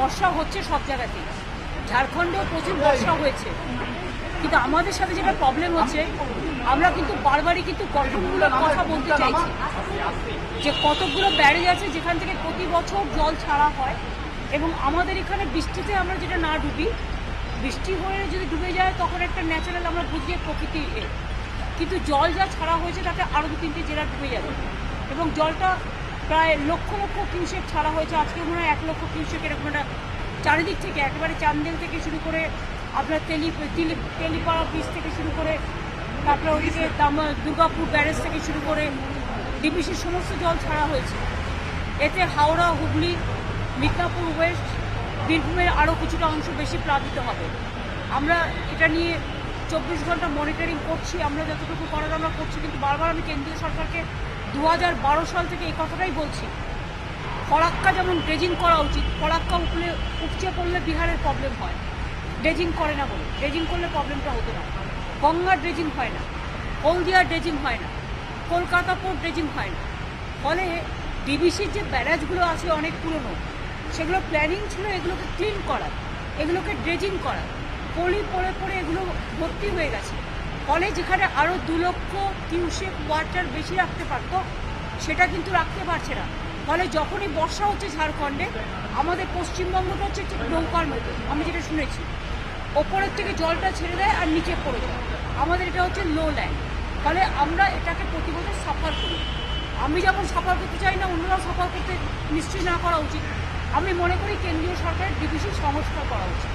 বর্ষা হচ্ছে সব জায়গাতেই, ঝাড়খণ্ডেও প্রচুর বর্ষা হয়েছে, কিন্তু আমাদের সাথে যেটা প্রবলেম হচ্ছে আমরা কিন্তু বারবারই কিন্তু গঠনমূলক কথা বলতে চাইছি যে কতগুলো ব্যারেজ আছে যেখান থেকে প্রতি বছর জল ছাড়া হয়, এবং আমাদের এখানে বৃষ্টিতে আমরা যেটা না ডুবি, বৃষ্টি হয়ে যদি ডুবে যায় তখন একটা ন্যাচারাল আমরা বুঝি প্রকৃতি কিন্তু জল যা ছাড়া হয়েছে তাতে আরও 2-3টে জেলা ডুবে যাবে, এবং জলটা প্রায় লক্ষ লক্ষ কিউসেক ছাড়া হয়েছে, আজকে মনে হয় 1 লক্ষ কিউসেক এরকম একটা চারিদিক থেকে, একেবারে চান্দেল থেকে শুরু করে আপনার তেলিপাড়া ব্রিজ থেকে শুরু করে তারপরে ওইদিকে দুর্গাপুর ব্যারেজ থেকে শুরু করে ডিবিসির সমস্ত জল ছাড়া হয়েছে। এতে হাওড়া, হুগলি, মিদনাপুর ওয়েস্ট, বীরভূমের আরও কিছুটা অংশ বেশি প্লাবিত হবে। আমরা এটা নিয়ে 24 ঘন্টা মনিটরিং করছি, আমরা যতটুকু করার আমরা করছি, কিন্তু বারবার আমি কেন্দ্রীয় সরকারকে 2012 সাল থেকে এই কথাটাই বলছি, ফরাক্কা যেমন ড্রেজিং করা উচিত, ফরাক্কা উপচে পড়লে বিহারের প্রবলেম হয়, ড্রেজিং করে না বলে, ড্রেজিং করলে প্রবলেমটা হতো না। গঙ্গা ড্রেজিং হয় না, হলদিয়া ড্রেজিং হয় না, কলকাতা পোর্ট ড্রেজিং হয় না, ফলে ডিবিসির যে ব্যারাজগুলো আছে অনেক পুরনো, সেগুলো প্ল্যানিং ছিল এগুলোকে ক্লিন করার, এগুলোকে ড্রেজিং করার, পলি পড়ে পড়ে এগুলো ভর্তি হয়ে গেছে, ফলে যেখানে আরও 2 লক্ষ কিউসেক ওয়াটার বেশি রাখতে পারত সেটা কিন্তু রাখতে পারছে না। ফলে যখনই বর্ষা হচ্ছে ঝাড়খণ্ডে, আমাদের পশ্চিমবঙ্গটা হচ্ছে ঠিক নৌকার মতো, আমি যেটা শুনেছি, ওপরের থেকে জলটা ছেড়ে দেয় আর নিচে পড়ে যায়, আমাদের এটা হচ্ছে লো ল্যান্ড, ফলে আমরা এটাকে প্রতি বছর সাফার করি। আমি যেমন সাফার করতে চাই না, অন্যরাও সাফার করতে নিশ্চয়ই না করা উচিত। আমি মনে করি কেন্দ্রীয় সরকারের ডিবিসি সংস্কার করা উচিত।